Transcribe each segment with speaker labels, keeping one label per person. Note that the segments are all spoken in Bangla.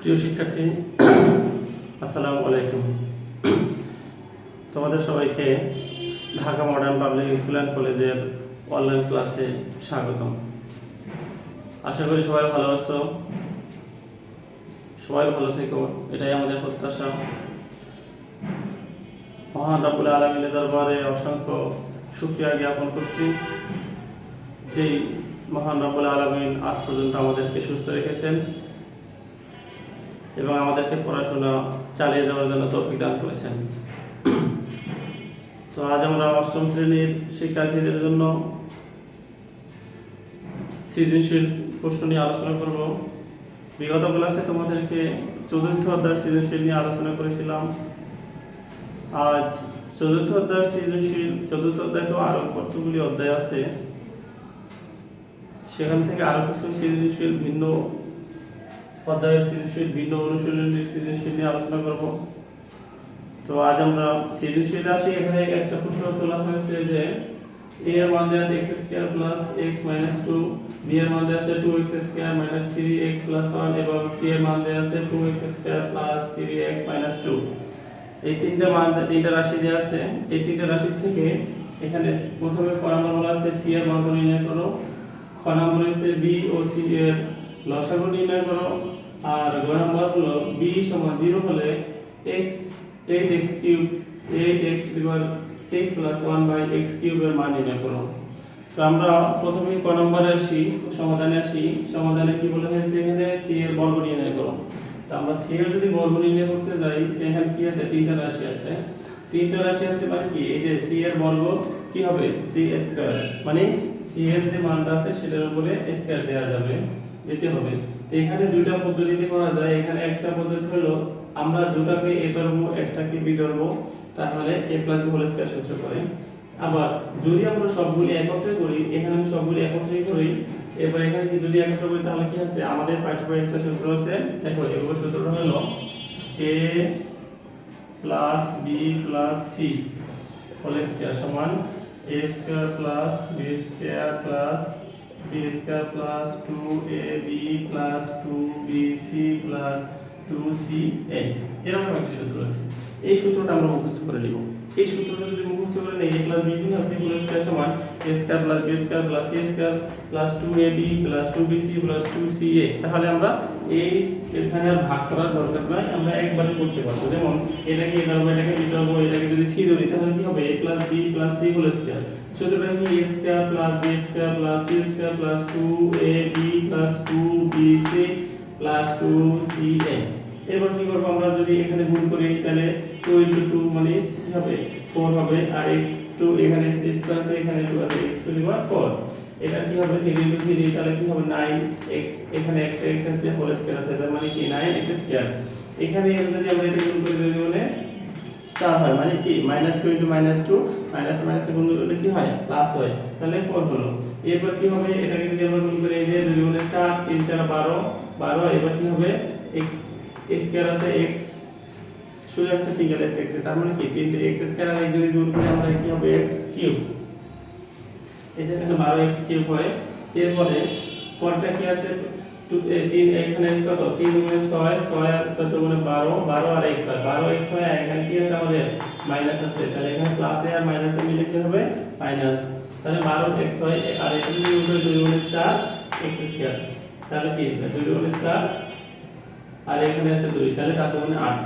Speaker 1: প্রিয় শিক্ষার্থী, আসসালামু আলাইকুম। তোমাদের সবাইকে Dhaka modern public school and কলেজের অনলাইন ক্লাসে স্বাগতম। আশা করি সবাই ভালো আছো, সবাই ভালো থেকো, এটাই আমাদের প্রত্যাশা। মহান রব্বুল আলামিনের দরবারে অসংখ্য শুকরিয়া জ্ঞাপন করছি, যেই মহান রব্বুল আলামিন আজ পর্যন্ত আমাদেরকে সুস্থ রেখেছেন এবং আমাদেরকে পড়াশোনা চালিয়ে যাওয়ার জন্য তৌফিক দান করেছেন। তো আজ আমরা অষ্টম শ্রেণীর শিক্ষার্থীদের জন্য সৃজনশীল প্রশ্ন নিয়ে আলোচনা করব। বিগত ক্লাসে তোমাদেরকে চতুর্থ অধ্যায় সৃজনশীল নিয়ে আলোচনা করেছিলাম। আজ চতুর্থ অধ্যায় সৃজনশীল, চতুর্থ অধ্যায় তো আরও কতগুলি অধ্যায় আছে, সেখান থেকে আরও কিছু সৃজনশীল ভিন্ন অধ্যায়ের সৃজনশীল, ভিন্ন অনুশীলনের সৃজনশীল নিয়ে আলোচনা করব। তো আজ আমরা সৃজনশীল আসি। এখানে একটা প্রশ্ন তোলা হয়েছে যে a এর মান দেওয়া আছে x square plus x minus 2, b এর মান দেওয়া আছে 2x square minus 3x plus 1 এবং c এর মান দেওয়া আছে 2x square plus 3x minus 2। এই তিনটা রাশি দেওয়া আছে। এই তিনটা রাশি থেকে এখানে প্রথমে ক নাম্বার বলা আছে c এর মান নির্ণয় করো, খ নাম্বার হচ্ছে b ও c এর লসাগু নির্ণয় করো, আর গ নাম্বার হলো b সমান 0 হলে x 8x cube 8x divide 6 plus 1 by x cube এর মান নির্ণয় করো। তো আমরা প্রথমে ক নম্বরে আসি, সমাধানে আসি। সমাধানে কি বলা হয়েছে, এখানে c এর বর্গ নির্ণয় করো। তো আমরা c এর যদি বর্গ নির্ণয় করতে যাই, এখানে কি আছে, তিনটা রাশি আছে। তিনটা রাশি আছে মানে কি, এই যে c এর বর্গ কি হবে c স্কয়ার, মানে c এর যে মানটা আছে সেটার উপরে স্কয়ার দেওয়া যাবে, দিতে হবে। তো এখানে দুইটা পদ্ধতিতে করা যায়। এখানে একটা পদ্ধতি হলো আমরা দুটাকে a ধরবো, একটাকে b ধরবো, তাহলে a plus b whole square সূত্র করে। আবার যদি আমরা সবগুলি একত্রে করি, এখানে আমি সবগুলি একত্রে করি, এবার এখানে কি যদি একত্রে করি তাহলে কি আছে, আমাদের পাঠ্যবইয়ে একটা সূত্র আছে, দেখো এগুলো সূত্রটা হলো a plus b plus c whole square সমান a square plus b square plus c square plus 2ab plus 2bc plus 2ca। এরকম একটা সূত্র আছে। এই সূত্রটা আমরা মুখস্থ করে নিব। এই সূত্রটা যদি মুখস্থ করে নেই, a plus b plus c whole square সমান a square plus b square plus c square plus 2ab plus 2bc plus 2ca, তাহলে আমরা এই এখানে আর ভাগ করার দরকার নাই, আমরা একবারে করতে পারবো। যেমন এটাকে a ধরবো, এটাকে b ধরবো, এটাকে যদি c ধরি তাহলে কি হবে, a plus b plus c whole square. সূত্রটা কি, a square plus b square plus c square plus 2ab plus 2bc plus 2ca। এবার কি করব, আমরা যদি এখানে গুণ করি তাহলে 2 * 2 মানে কি হবে 4 হবে, আর x2 এখানে স্কয়ার আছে, এখানে 2 আছে, x টু দি পাওয়ার 4। এটা কি হবে 3 * 3 তাহলে কি হবে 9x, এখানে একটা x আছে হোল স্কয়ার আছে, তার মানে কি 9x স্কয়ার। এখানে যদি আমরা এটা গুণ করি, যদি মানে 4 হয়, মানে কি -2 * -2 মাইনাস মাইনাসে গুণ করলে কি হয় প্লাস হয়, তাহলে 4 হলো। এরপর কি হবে, এটাকে যদি আমরা গুণ করি, এই যে 2 * 4 3 * 4 12, এবার কি হবে x স্কয়ার আছে, x শুধু একটা সিঙ্গেল x, তার মানে কি 3 x স্কয়ার আর x যদি গুণ করি আমরা কি হবে x কিউব, এই যে এখানে 12x কিউব হয়। এরপরে পরটা কি আছে, 3 এখানে কত 3 * 6 6 আর 7 * 12 12 আর x হয়, 12x হয়। আর এখানে কি আছে আমাদের মাইনাস আছে, তাহলে এখানে প্লাস আর মাইনাসে মিলে কি হবে মাইনাস, তাহলে 12x হয়। আর এটা যদি গুণ করি 2 * 4 x স্কয়ার, তাহলে কি 2 * 4 আর এখানে আছে 2, তাহলে 7 * 8,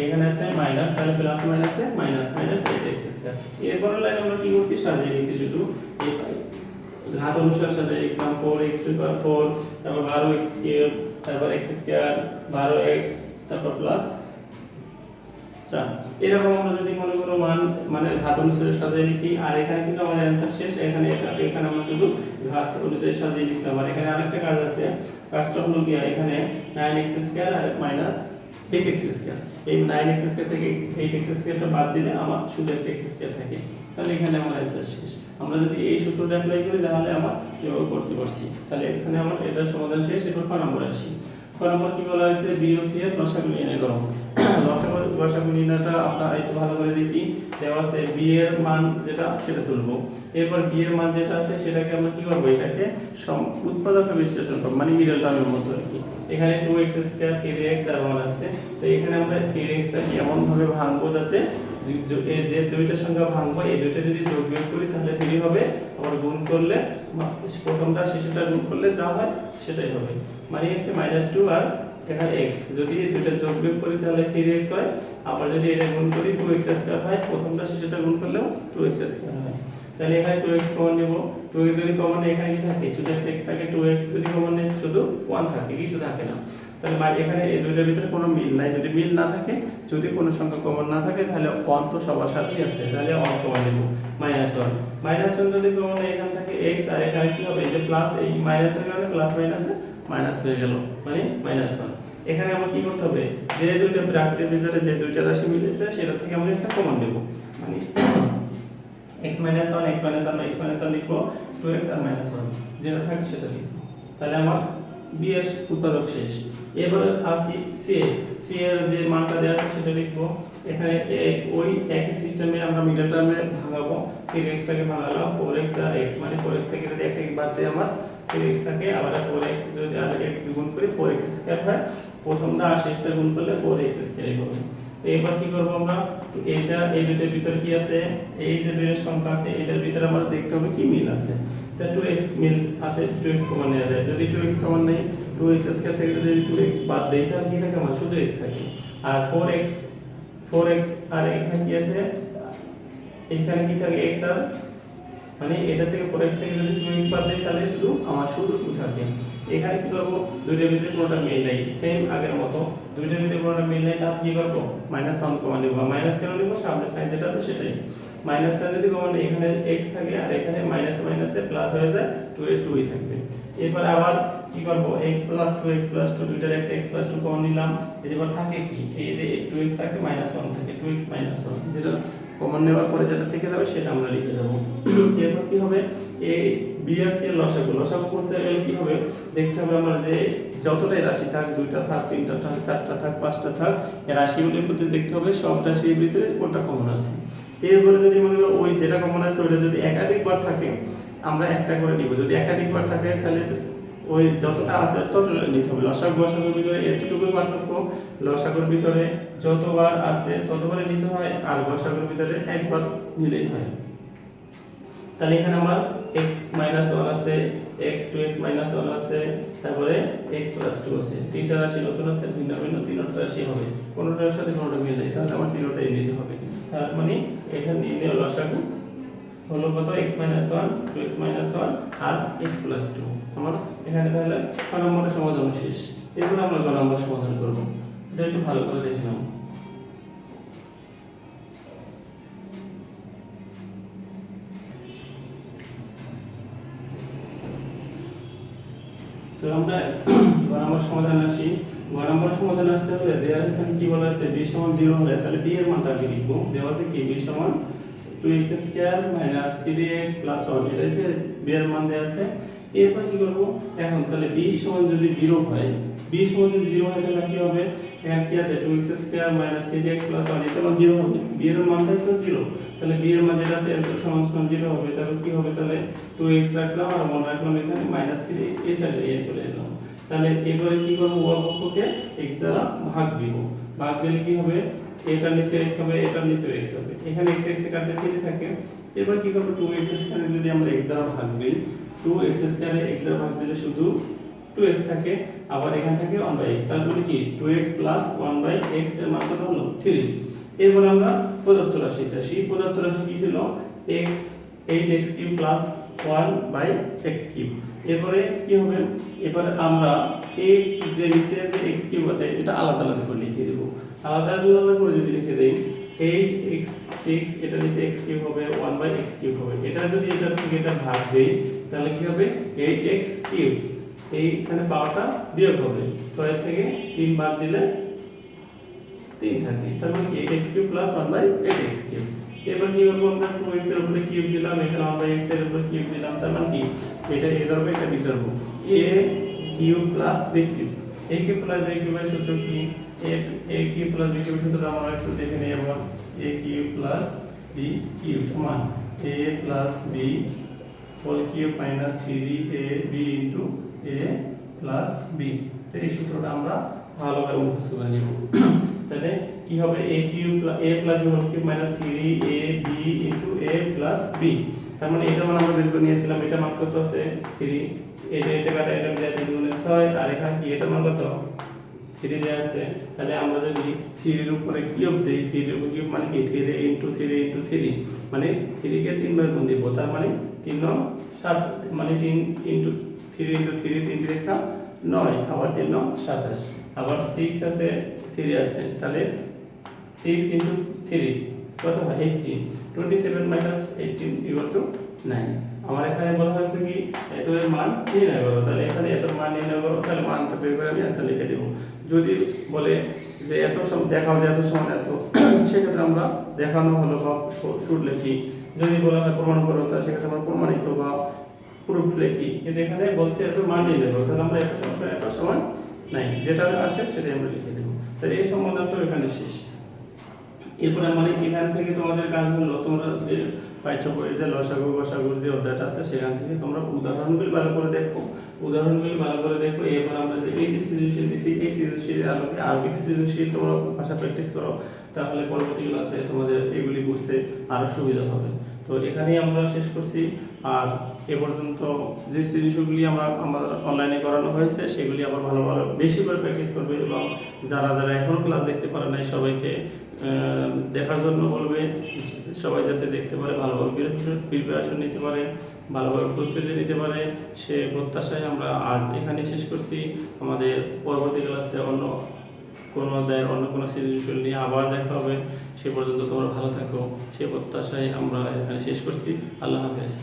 Speaker 1: এখানে আছে মাইনাস, তাহলে প্লাস মাইনাসে মাইনাস মাইনাস 8x স্কয়ার। এরপর লাইন আমরা কি করছি, সাজিয়ে নিয়েছি, শুধু এই ঘাত অনুসারে সাজিয়ে লিখলাম 4x টু দি পাওয়ার 4, তারপর 12x কিউব, তারপর x স্কয়ার 12x, তারপর প্লাস 4। এরকম আমরা যদি মনে করো মান মানে ঘাত অনুসারে সাজিয়ে লিখি, আর এখানে কিন্তু আমাদের অ্যানসার শেষ। এখানে আমরা শুধু ঘাত অনুসারে সাজিয়ে লিখলাম। আর এখানে আরেকটা কাজ আছে, কাজটা হলো কি, এখানে 9x স্কয়ার আর মাইনাস 8x স্কয়ার, এই 9x স্কয়ার থেকে 8x স্কয়ারটা বাদ দিলে আমার শুধু একটা x স্কয়ার থাকে, তাহলে এখানে আমার অ্যানসার শেষ। আমরা যদি এই সূত্রটা অ্যাপ্লাই করি তাহলে আমরা এভাবে করতে পারছি, তাহলে এখানে আমার এটার সমাধান শেষ। এরপর ক নম্বরে আসি। ক ক নম্বর কি বলা হয়েছে, বি ও সি এর লসাগু নির্ণয় করো। লসাগু নির্ণয়টা আমরা একটু ভালো করে দেখি। দেওয়া আছে বি এর মান যেটা সেটা তুলবো, এরপর বি এর মান যেটা আছে সেটাকে আমরা কি করবো, এটাকে উৎপাদকে বিশ্লেষণ করবো, মানে মিডল টার্মের মতো আর কি। এখানে 2x স্কয়ার 3x আর 1 আছে, তো এখানে আমরা 3x টাকে এমন ভাবে ভাঙবো যাতে এই যে দুইটা সংখ্যা ভাঙবো, এই দুইটা যদি যোগ বিয়োগ করি তাহলে 3 হবে, আবার গুণ করলে প্রথমটা শেষেরটা গুণ করলে যা হয় সেটাই হবে, মানে হচ্ছে -2 আর এখানে x, যদি দুইটা যোগ বিয়োগ করি তাহলে 3x হয়, আবার যদি এটা গুণ করি 2x স্কয়ার হয়, প্রথমটা শেষেরটা গুণ করলেও 2x স্কয়ার হয়। তাহলে এখানে 2x কমন নেব, 2x যদি কমন নেই এখানে কি থাকে, শুধু একটা x থাকে, 2x যদি কমন নেই শুধু 1 থাকে, কিছু থাকে না। তাহলে এখানে এই দুইটার ভিতরে কোনো মিল নাই, যদি মিল না থাকে, যদি কোনো সংখ্যা কমন না থাকে তাহলে 1 তো সবার সাথেই আছে, তাহলে 1 কমন নেব, -1 -1 যদি কমন নেই এখানে থাকে x, আর এখানে কি হবে, এই যে প্লাস এই মাইনাসের কারণে প্লাস মাইনাসে মাইনাস হয়ে গেল, মানে -1। এখানে আমরা কি করতে হবে, যে দুইটা ব্র্যাকেটের ভিতরে যে দুইটা রাশি মিলেছে সেটা থেকে আমরা একটা কমন নেব, মানে x - 1 x - 1 x - 1 লিখবো, 2x আর -1 যেটা থাকে সেটা লিখবো, তাহলে আমার b এর উৎপাদক শেষ। এবার আসি সি এর যে মানটা দেওয়া আছে সেটা লিখবো। এখানে ওই একই সিস্টেমে আমরা মিডল টার্মে ভাঙাবো, 3x টাকে ভাঙালাম 4x আর x, মানে 4x থেকে যদি একটা বাদ দেই আমার 3x থাকে, আবার 4x যদি আর x গুণ করি 4x স্কয়ার হয়, প্রথমটা আর শেষটা গুণ করলে 4x স্কয়ার হবে। এবার কি করব আমরা, এইটা এই দুটোর ভিতর কি আছে, এই যে দুইয়ের সংখ্যা আছে এটার ভিতরে আমরা দেখতে হবে কি মিল আছে, তা 2x মিল আছে, 2x কমন নেওয়া যায়, যদি 2x কমন নেই 2x স্কয়ার থেকে যদি 2x বাদ দেই তাহলে কি থাকে, আমার শুধু x থাকে, আর 4x আর এখানে কি আছে, এখানে কি থাকে x, আর মানে এটা থেকে 4x থেকে যদি 2x বাদ দেই তাহলে শুধু 2 থাকে। এখানে কি করব, দুইটার ভিতরে কোনটা মিল নাই, সেম আগের মতো, দুইটার ভিতরে কোনটা মিল নাই, তাহলে কি করব, -1 কমন নেব, মাইনাস কেন নেব, সামনের সাইন যেটা আছে সেটাই, মাইনাস সাইন যদি কমন নেই এখানে x থাকে, আর এখানে মাইনাস মাইনাসে প্লাস হয়ে যায়, 2 এর 2ই থাকবে। এরপর আবার কি করব, x + 2 x + 2 দুইটার একটা x + 2 কমন নিলাম, এবার থাকে কি, এই যে 2x থাকে -1 থাকে, 2x - 1 যেটা কমন নেওয়ার পরে যেটা থেকে যাবে সেটা আমরা লিখে যাব। এরপর কি হবে, এই বি আর সি এর লসাগু করতে গেলে কি হবে, দেখতে হবে আমার যে যতটাই রাশি থাক, 2টা থাক 3টা থাক 4টা থাক 5টা থাক, এই রাশিগুলোর মধ্যে দেখতে হবে সব রাশির ভিতরে কোনটা কমন আছে। এরপরে যদি মনে করো ওই যেটা কমন আছে ওইটা যদি একাধিকবার থাকে আমরা একটা করে নিব, যদি একাধিকবার থাকে তাহলে ওই যতটা আছে ততটা নিতে হবে। লসাগুর ভিতরে এতটুকুই পার্থক্য, লসাগুর ভিতরে যতবার আছে ততবারই নিতে হয়, আর গসাগুর ভিতরে একবার নিলেই হয়। তাহলে এখানে আমার x - 1 আছে, x 2x - 1 আছে, তারপরে x + 2 আছে, তিনটা রাশি নতুন আছে, ভিন্ন ভিন্ন তিনটা রাশি হবে, কোনটার সাথে কোনটা মিল নেই, তাহলে আমার তিনটাই নিতে হবে। তার মানে এখানে নির্ণয় লসাগু হলো কত, x - 1 2x - 1 আর x + 2। আমার এখানে তাহলে ক নম্বরের সমাধান শেষ। এরপর আমরা ক নম্বর সমাধান করব, এটা একটু ভালো করে দেখে নাও। তো আমরা গ নম্বর সমাধান আসি। গ নম্বর সমাধান আসতে হলে দেওয়া এখানে কি বলা আছে, b = 0 হলে তাহলে b এর মানটা আমি লিখব। দেওয়া আছে কি, b = 2x² - 3x + 1, এটা হচ্ছে b এর মান দেওয়া আছে। এরপর কি করব, এখন তাহলে b = যদি 0 হয়, b = যদি 0 হয় তাহলে কি হবে, এখানে কি আছে 2x² - 3x + 1, এটা 0 হবে, b এর মানটাই তো 0, তাহলে b এর মান যেটা আছে এর সমান 0 হবে, তাহলে কি হবে, তাহলে 2x রাখলাম আর 1 রাখলাম, এখানে -3 এই সাইডে নিয়ে চলে এলাম। তাহলে এবারে কি করব, উভয় পক্ষকে x দ্বারা ভাগ দিব, ভাগ দিলে কি হবে, এটার নিচে x হবে, এটার নিচে x হবে, এখানে x এ কাটতে 3 থাকে। এবার কি করব, 2x² যদি আমরা x দ্বারা ভাগ দিই, 2x² এ x দ্বারা ভাগ দিলে শুধু 2x থাকে, আবার এখান থেকে 1/x, তার মানে কি 2x + 1/x এর মান কত হলো 3। এরপর আমরা প্রদত্ত রাশিটা, সেই প্রদত্ত রাশি কি ছিল, x 8x³ + 1/x³। এরপরে কি হবে, এবারে আমরা এই যে নিচে যে x³ আছে এটা আলাদা আলাদা করে লিখে দেব, আলাদা আলাদা করে যদি লিখে দেই 8x6, এটা নিচে x³ হবে, 1/x³ হবে, এটা যদি এটা থেকে এটা ভাগ দেই তাহলে কি হবে 8x³ এইখানে পাওয়ারটা বিয়োগ হবে, 6 থেকে 3 বাদ দিলে 3 থাকে, তার মানে 8x³ + 1/8x³। এবার কি করব, আমরা 2x এর উপরে কিউব দিলাম, এখানে 1/x এর উপরে কিউব দিলাম, তার মানে কি এটা a ধরবো এটা b ধরবো, a³ + b³ এ কিউব প্লাস বি কিউবের সূত্র কি? এ কিউব প্লাস বি কিউবের সূত্রটা আমরা একটু দেখে নিই এবার। A cube plus b cube সমান a plus b whole cube minus 3ab into a plus b. তো এই সূত্রটা আমরা ভালো করে মুখস্থ করে নিব। তাহলে কি হবে? A cube a plus b whole cube minus 3ab into a plus b. তার মানে এটা আমরা বের করে নিয়েছিলাম, এটা মান কত আছে 3, এটা কাটা এটা যায় 3 গুণে 6, আর এখানে কি এটা মান কত 3 দেয়া আছে। তাহলে আমরা যদি 3 এর উপরে কিউব দেই, 3 এর উপরে কিউব মানে কি 3 ইনটু 3 ইনটু 3 মানে 3 কে 3 বার গুণ দিব, তার মানে 3 9 7 মানে 3 ইনটু 3 ইনটু 3 3 3 কা 9 আবার 3 9 27 আবার 6 আছে 3 আছে, তাহলে 6 ইনটু 3 কত হয় 18, 27 মাইনাস 18 ইকুয়াল টু 9। আমার এখানে বলা হয়েছে কি এত এর মান নির্ণয় করো, তাহলে এখানে এত মান নির্ণয় করো, তাহলে মানটা বের করে আমি অ্যান্সার লিখে দেব। যদি বলে যে এত সব দেখাও যে এত সমান এত, সেক্ষেত্রে আমরা দেখানো হলো বা সুর লিখি। যদি বলা হয় প্রমাণ করো, তাহলে সেক্ষেত্রে আমরা প্রমাণিত বা প্রুফ লিখি। কিন্তু এখানে বলছে এত মান নির্ণয় করো, তাহলে আমরা এত সমান এত সমান নাই, যেটা আসে সেটাই আমরা লিখে দেব। তাহলে এই সমাধানটা এখানে শেষ। এরপরে মানে এখান থেকে তোমাদের কাজ হলো তোমরা যে পাঠ্য বইয়ে যে লসাগু গসাগুর যে অধ্যায়টা আছে সেখান থেকে তোমরা উদাহরণগুলি ভালো করে দেখো, এরপর আমরা যে এই যে সৃজনশীল দিছি এই সৃজনশীলের আলোকে আর কিছু সৃজনশীল তোমরা ভাষা প্র্যাকটিস করো, তাহলে পরবর্তী ক্লাসে তোমাদের এগুলি বুঝতে আরো সুবিধা হবে। তো এখানেই আমরা শেষ করছি। আর এ পর্যন্ত যে সৃজনশীলগুলি আমাদের অনলাইনে করানো হয়েছে সেগুলি আবার ভালো বেশি করে প্র্যাকটিস করবে, এবং যারা এখনো ক্লাস দেখতে পারে নাই সবাইকে দেখার জন্য বলবে, সবাই যাতে দেখতে পারে, ভালোভাবে প্রিপারেশন নিতে পারে, ভালোভাবে প্রস্তুতি নিতে পারে, সে প্রত্যাশায় আমরা আজ এখানে শেষ করছি। আমাদের পরবর্তী ক্লাসে অন্য কোনো অধ্যায়ের অন্য কোনো সৃজনশীল নিয়ে আবার দেখা হবে। সে পর্যন্ত তোমরা ভালো থাকো, সে প্রত্যাশায় আমরা এখানে শেষ করছি। আল্লাহ হাফেজ।